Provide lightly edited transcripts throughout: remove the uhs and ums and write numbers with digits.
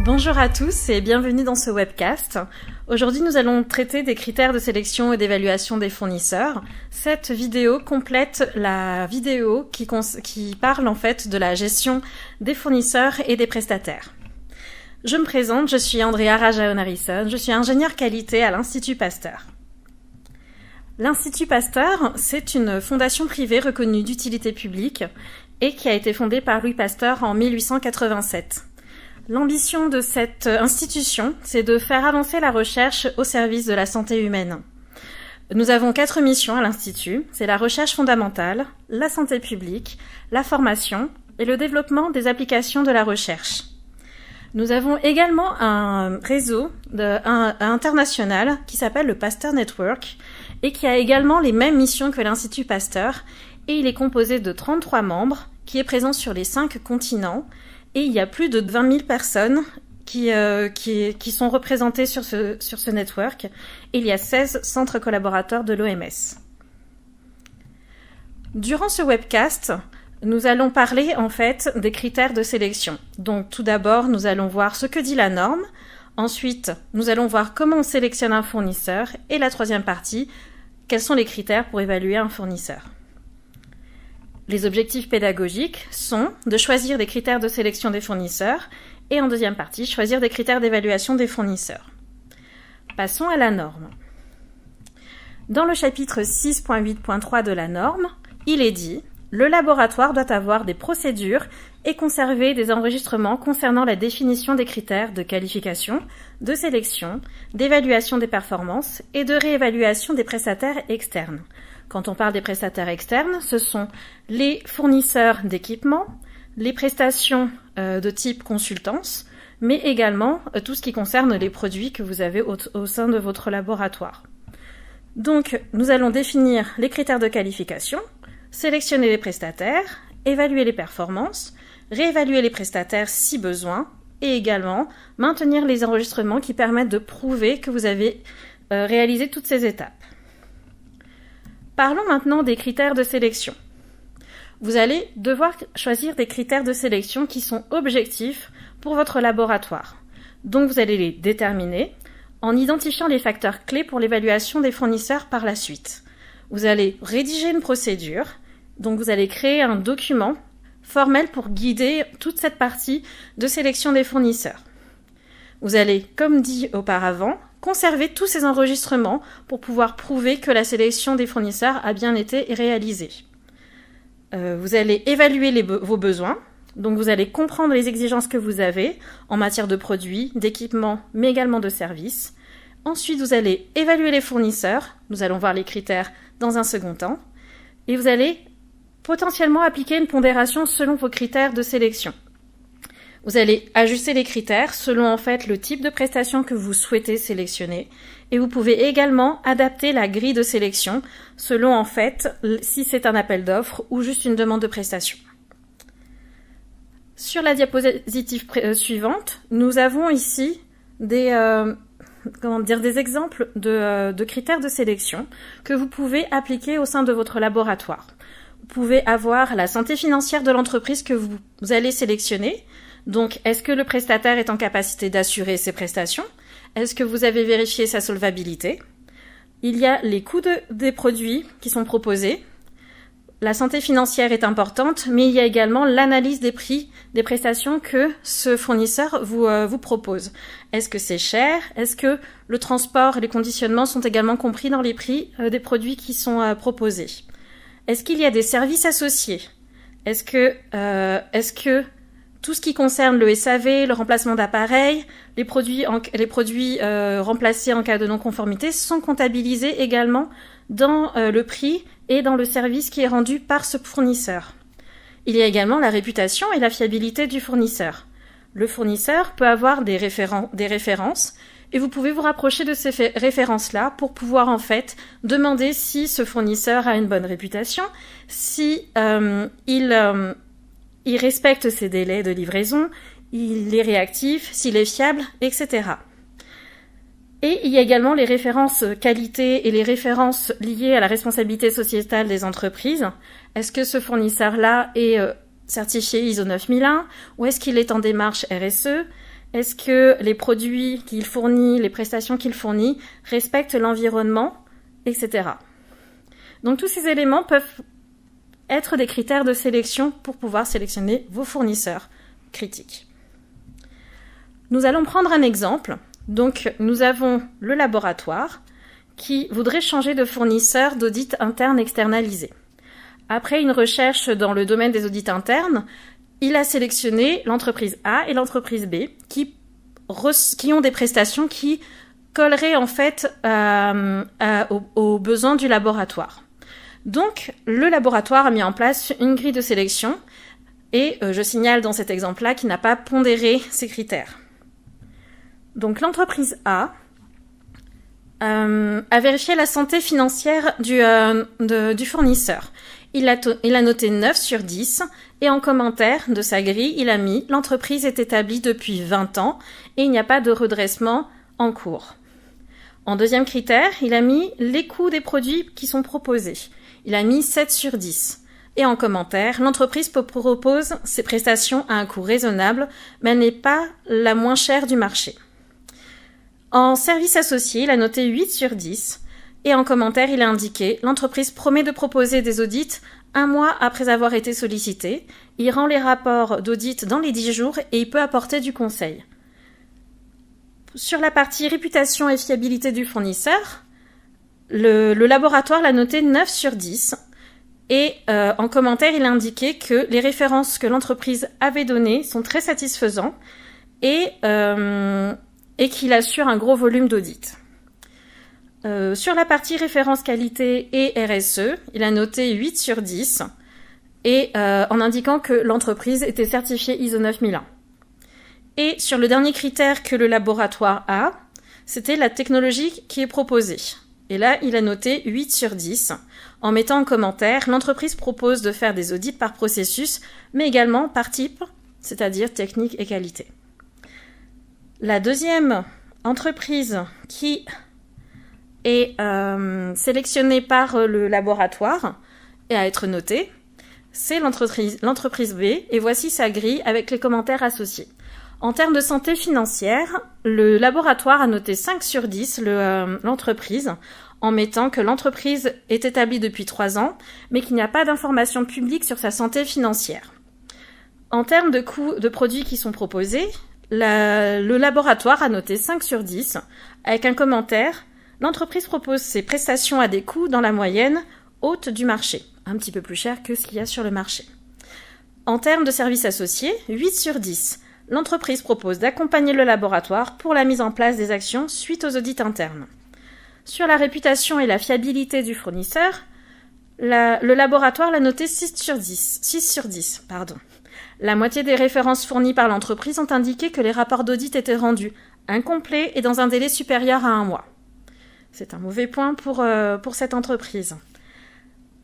Bonjour à tous et bienvenue dans ce webcast. Aujourd'hui, nous allons traiter des critères de sélection et d'évaluation des fournisseurs. Cette vidéo complète la vidéo qui parle en fait de la gestion des fournisseurs et des prestataires. Je me présente, je suis Andrea Rajaon-Harrison, je suis ingénieure qualité à l'Institut Pasteur. L'Institut Pasteur, c'est une fondation privée reconnue d'utilité publique et qui a été fondée par Louis Pasteur en 1887. L'ambition de cette institution, c'est de faire avancer la recherche au service de la santé humaine. Nous avons 4 missions à l'Institut, c'est la recherche fondamentale, la santé publique, la formation et le développement des applications de la recherche. Nous avons également un réseau international qui s'appelle le Pasteur Network et qui a également les mêmes missions que l'Institut Pasteur et il est composé de 33 membres qui est présent sur les 5 continents. Et il y a plus de 20 000 personnes qui sont représentées sur ce network. Et il y a 16 centres collaborateurs de l'OMS. Durant ce webcast, nous allons parler en fait des critères de sélection. Donc tout d'abord, nous allons voir ce que dit la norme. Ensuite, nous allons voir comment on sélectionne un fournisseur. Et la troisième partie, quels sont les critères pour évaluer un fournisseur. Les objectifs pédagogiques sont de choisir des critères de sélection des fournisseurs et en deuxième partie, choisir des critères d'évaluation des fournisseurs. Passons à la norme. Dans le chapitre 6.8.3 de la norme, il est dit « Le laboratoire doit avoir des procédures et conserver des enregistrements concernant la définition des critères de qualification, de sélection, d'évaluation des performances et de réévaluation des prestataires externes. » Quand on parle des prestataires externes, ce sont les fournisseurs d'équipements, les prestations de type consultance, mais également tout ce qui concerne les produits que vous avez au sein de votre laboratoire. Donc, nous allons définir les critères de qualification, sélectionner les prestataires, évaluer les performances, réévaluer les prestataires si besoin, et également maintenir les enregistrements qui permettent de prouver que vous avez réalisé toutes ces étapes. Parlons maintenant des critères de sélection. Vous allez devoir choisir des critères de sélection qui sont objectifs pour votre laboratoire. Donc vous allez les déterminer en identifiant les facteurs clés pour l'évaluation des fournisseurs par la suite. Vous allez rédiger une procédure, donc vous allez créer un document formel pour guider toute cette partie de sélection des fournisseurs. Vous allez, comme dit auparavant, conserver tous ces enregistrements pour pouvoir prouver que la sélection des fournisseurs a bien été réalisée. Vous allez évaluer vos besoins, donc vous allez comprendre les exigences que vous avez en matière de produits, d'équipements, mais également de services. Ensuite, vous allez évaluer les fournisseurs, nous allons voir les critères dans un second temps, et vous allez potentiellement appliquer une pondération selon vos critères de sélection. Vous allez ajuster les critères selon en fait le type de prestation que vous souhaitez sélectionner et vous pouvez également adapter la grille de sélection selon en fait si c'est un appel d'offres ou juste une demande de prestation. Sur la diapositive suivante, nous avons ici des exemples de critères de sélection que vous pouvez appliquer au sein de votre laboratoire. Vous pouvez avoir la santé financière de l'entreprise que vous allez sélectionner. Donc, est-ce que le prestataire est en capacité d'assurer ses prestations? Est-ce que vous avez vérifié sa solvabilité? Il y a les coûts des produits qui sont proposés. La santé financière est importante, mais il y a également l'analyse des prix des prestations que ce fournisseur vous propose. Est-ce que c'est cher? Est-ce que le transport et les conditionnements sont également compris dans les prix des produits qui sont proposés? Est-ce qu'il y a des services associés? Est-ce que tout ce qui concerne le SAV, le remplacement d'appareils, les produits remplacés en cas de non-conformité sont comptabilisés également dans le prix et dans le service qui est rendu par ce fournisseur. Il y a également la réputation et la fiabilité du fournisseur. Le fournisseur peut avoir des références et vous pouvez vous rapprocher de ces références-là pour pouvoir en fait demander si ce fournisseur a une bonne réputation, si il respecte ses délais de livraison, il est réactif, s'il est fiable, etc. Et il y a également les références qualité et les références liées à la responsabilité sociétale des entreprises. Est-ce que ce fournisseur-là est certifié ISO 9001 ou est-ce qu'il est en démarche RSE? Est-ce que les produits qu'il fournit, les prestations qu'il fournit respectent l'environnement, etc. Donc tous ces éléments peuvent être des critères de sélection pour pouvoir sélectionner vos fournisseurs critiques. Nous allons prendre un exemple. Donc nous avons le laboratoire qui voudrait changer de fournisseur d'audit interne externalisé. Après une recherche dans le domaine des audits internes, il a sélectionné l'entreprise A et l'entreprise B qui ont des prestations qui colleraient en fait aux besoins du laboratoire. Donc, le laboratoire a mis en place une grille de sélection et je signale dans cet exemple-là qu'il n'a pas pondéré ces critères. Donc, l'entreprise A a vérifié la santé financière du fournisseur. Il a noté 9 sur 10 et en commentaire de sa grille, il a mis « L'entreprise est établie depuis 20 ans et il n'y a pas de redressement en cours ». En deuxième critère, il a mis « Les coûts des produits qui sont proposés ». Il a mis 7 sur 10. Et en commentaire, l'entreprise propose ses prestations à un coût raisonnable, mais elle n'est pas la moins chère du marché. En service associé, il a noté 8 sur 10. Et en commentaire, il a indiqué « L'entreprise promet de proposer des audits 1 mois après avoir été sollicité. Il rend les rapports d'audit dans les 10 jours et il peut apporter du conseil. » Sur la partie réputation et fiabilité du fournisseur, le laboratoire l'a noté 9 sur 10. Et en commentaire, il a indiqué que les références que l'entreprise avait données sont très satisfaisantes et qu'il assure un gros volume d'audit. Sur la partie référence qualité et RSE, il a noté 8 sur 10 et en indiquant que l'entreprise était certifiée ISO 9001. Et sur le dernier critère que le laboratoire a, c'était la technologie qui est proposée. Et là, il a noté 8 sur 10 en mettant en commentaire « L'entreprise propose de faire des audits par processus, mais également par type, c'est-à-dire technique et qualité. » La deuxième entreprise qui est sélectionnée par le laboratoire et à être notée, c'est l'entreprise B, et voici sa grille avec les commentaires associés. En termes de santé financière, le laboratoire a noté 5 sur 10 l'entreprise, en mettant que l'entreprise est établie depuis 3 ans, mais qu'il n'y a pas d'informations publiques sur sa santé financière. En termes de coûts de produits qui sont proposés, le laboratoire a noté 5 sur 10, avec un commentaire « L'entreprise propose ses prestations à des coûts dans la moyenne haute du marché », un petit peu plus cher que ce qu'il y a sur le marché. En termes de services associés, 8 sur 10. L'entreprise propose d'accompagner le laboratoire pour la mise en place des actions suite aux audits internes. Sur la réputation et la fiabilité du fournisseur, le laboratoire l'a noté 6 sur 10. La moitié des références fournies par l'entreprise ont indiqué que les rapports d'audit étaient rendus incomplets et dans un délai supérieur à 1 mois. C'est un mauvais point pour cette entreprise.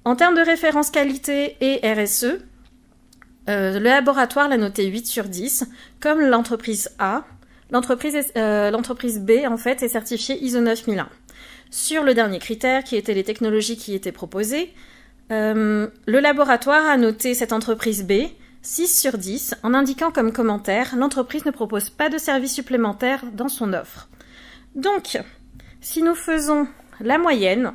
En termes de références qualité et RSE, le laboratoire l'a noté 8 sur 10, comme l'entreprise A. L'entreprise B, en fait, est certifiée ISO 9001. Sur le dernier critère, qui étaient les technologies qui étaient proposées, le laboratoire a noté cette entreprise B 6 sur 10, en indiquant comme commentaire « L'entreprise ne propose pas de services supplémentaires dans son offre ». Donc, si nous faisons la moyenne,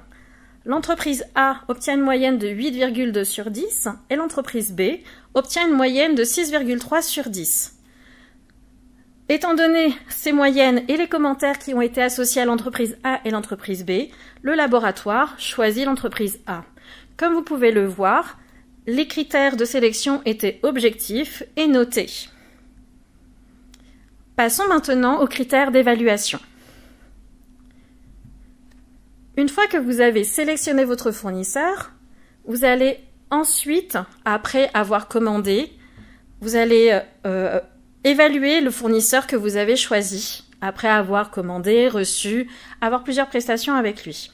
l'entreprise A obtient une moyenne de 8,2 sur 10 et l'entreprise B obtient une moyenne de 6,3 sur 10. Étant donné ces moyennes et les commentaires qui ont été associés à l'entreprise A et l'entreprise B, le laboratoire choisit l'entreprise A. Comme vous pouvez le voir, les critères de sélection étaient objectifs et notés. Passons maintenant aux critères d'évaluation. Une fois que vous avez sélectionné votre fournisseur, vous allez ensuite, après avoir commandé, vous allez évaluer le fournisseur que vous avez choisi, après avoir commandé, reçu, avoir plusieurs prestations avec lui.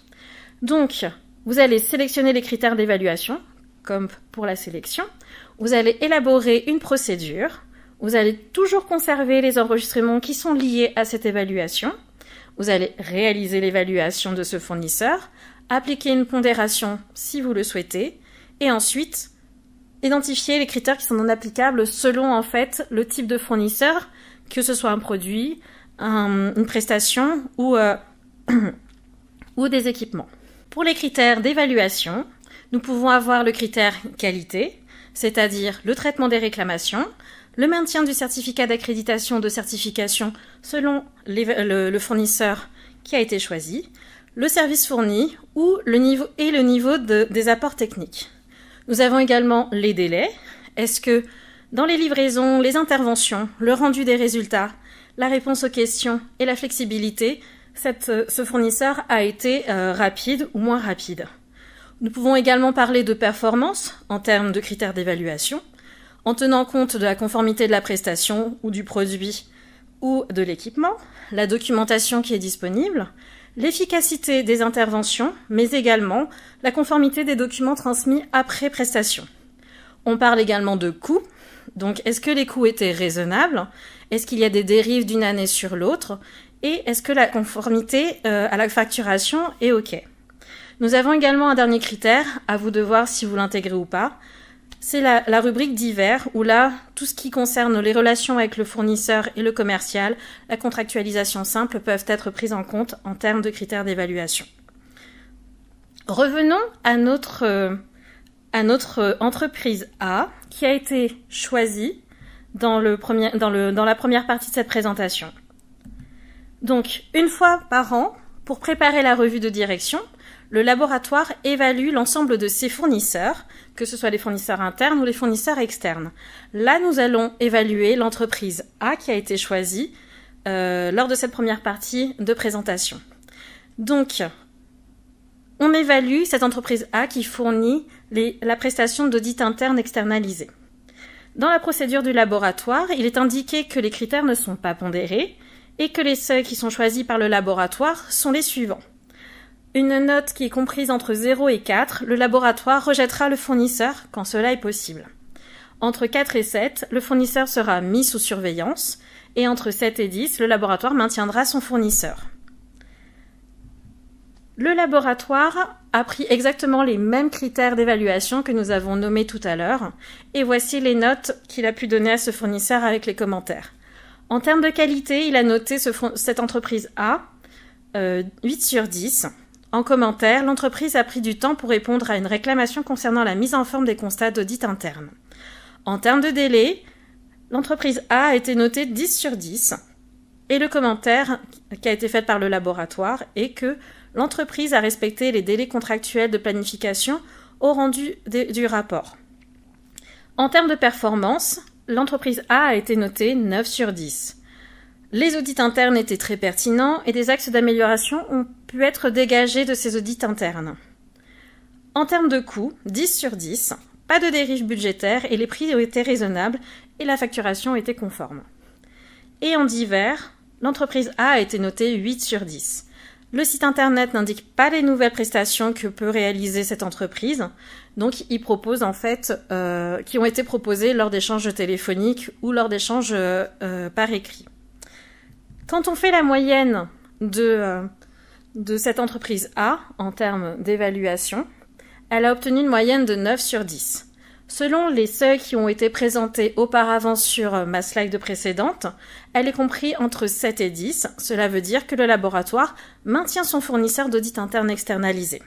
Donc, vous allez sélectionner les critères d'évaluation, comme pour la sélection. Vous allez élaborer une procédure. Vous allez toujours conserver les enregistrements qui sont liés à cette évaluation. Vous allez réaliser l'évaluation de ce fournisseur, appliquer une pondération si vous le souhaitez, et ensuite identifier les critères qui sont non applicables selon en fait le type de fournisseur que ce soit un produit, une prestation ou des équipements. Pour les critères d'évaluation, nous pouvons avoir le critère qualité, c'est-à-dire le traitement des réclamations, le maintien du certificat d'accréditation ou de certification selon le fournisseur qui a été choisi, le service fourni ou le niveau des apports techniques. Nous avons également les délais. Est-ce que dans les livraisons, les interventions, le rendu des résultats, la réponse aux questions et la flexibilité, ce fournisseur a été rapide ou moins rapide. Nous pouvons également parler de performance en termes de critères d'évaluation, en tenant compte de la conformité de la prestation ou du produit ou de l'équipement, la documentation qui est disponible, l'efficacité des interventions, mais également la conformité des documents transmis après prestation. On parle également de coûts. Donc, est-ce que les coûts étaient raisonnables? Est-ce qu'il y a des dérives d'une année sur l'autre? Et est-ce que la conformité à la facturation est OK? Nous avons également un dernier critère, à vous de voir si vous l'intégrez ou pas. C'est la rubrique divers, où là, tout ce qui concerne les relations avec le fournisseur et le commercial, la contractualisation simple peuvent être prises en compte en termes de critères d'évaluation. Revenons à notre entreprise A, qui a été choisie dans la première partie de cette présentation. Donc, une fois par an, pour préparer la revue de direction, le laboratoire évalue l'ensemble de ses fournisseurs, que ce soit les fournisseurs internes ou les fournisseurs externes. Là, nous allons évaluer l'entreprise A qui a été choisie lors de cette première partie de présentation. Donc, on évalue cette entreprise A qui fournit la prestation d'audit interne externalisé. Dans la procédure du laboratoire, il est indiqué que les critères ne sont pas pondérés et que les seuils qui sont choisis par le laboratoire sont les suivants. Une note qui est comprise entre 0 et 4, le laboratoire rejettera le fournisseur quand cela est possible. Entre 4 et 7, le fournisseur sera mis sous surveillance et entre 7 et 10, le laboratoire maintiendra son fournisseur. Le laboratoire a pris exactement les mêmes critères d'évaluation que nous avons nommés tout à l'heure et voici les notes qu'il a pu donner à ce fournisseur avec les commentaires. En termes de qualité, il a noté cette entreprise A 8 sur 10. En commentaire, l'entreprise a pris du temps pour répondre à une réclamation concernant la mise en forme des constats d'audit interne. En termes de délai, l'entreprise A a été notée 10 sur 10 et le commentaire qui a été fait par le laboratoire est que l'entreprise a respecté les délais contractuels de planification au rendu du rapport. En termes de performance, l'entreprise A a été notée 9 sur 10. Les audits internes étaient très pertinents et des axes d'amélioration ont pu être dégagés de ces audits internes. En termes de coûts, 10 sur 10, pas de dérive budgétaire et les prix ont été raisonnables et la facturation était conforme. Et en divers, l'entreprise A a été notée 8 sur 10. Le site internet n'indique pas les nouvelles prestations que peut réaliser cette entreprise, donc il propose en fait qui ont été proposées lors d'échanges téléphoniques ou lors d'échanges par écrit. Quand on fait la moyenne de cette entreprise A en termes d'évaluation, elle a obtenu une moyenne de 9 sur 10. Selon les seuils qui ont été présentés auparavant sur ma slide précédente, elle est comprise entre 7 et 10. Cela veut dire que le laboratoire maintient son fournisseur d'audit interne externalisé.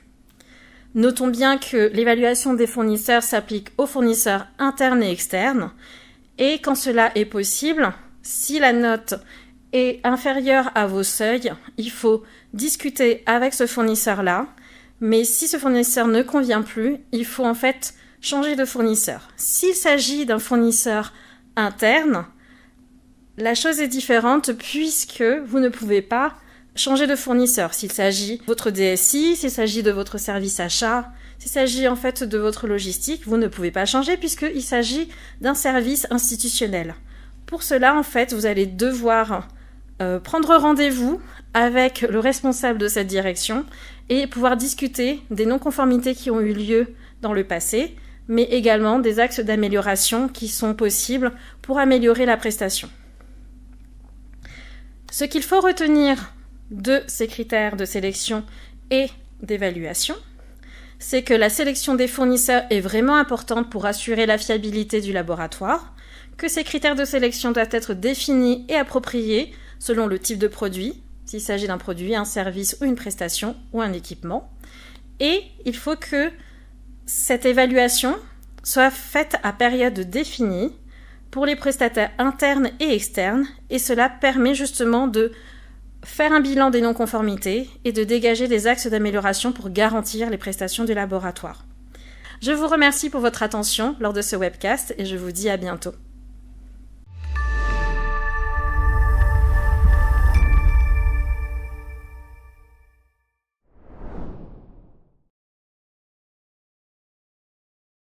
Notons bien que l'évaluation des fournisseurs s'applique aux fournisseurs internes et externes. Et quand cela est possible, si la note est inférieure à vos seuils, il faut discuter avec ce fournisseur-là. Mais si ce fournisseur ne convient plus, il faut en fait changer de fournisseur. S'il s'agit d'un fournisseur interne, la chose est différente puisque vous ne pouvez pas changer de fournisseur. S'il s'agit de votre DSI, s'il s'agit de votre service achat, s'il s'agit en fait de votre logistique, vous ne pouvez pas changer puisqu'il s'agit d'un service institutionnel. Pour cela, en fait, vous allez devoir prendre rendez-vous avec le responsable de cette direction et pouvoir discuter des non-conformités qui ont eu lieu dans le passé, mais également des axes d'amélioration qui sont possibles pour améliorer la prestation. Ce qu'il faut retenir de ces critères de sélection et d'évaluation, c'est que la sélection des fournisseurs est vraiment importante pour assurer la fiabilité du laboratoire, que ces critères de sélection doivent être définis et appropriés selon le type de produit, s'il s'agit d'un produit, un service ou une prestation ou un équipement. Et il faut que cette évaluation soit faite à période définie pour les prestataires internes et externes, et cela permet justement de faire un bilan des non-conformités et de dégager des axes d'amélioration pour garantir les prestations du laboratoire. Je vous remercie pour votre attention lors de ce webcast et je vous dis à bientôt.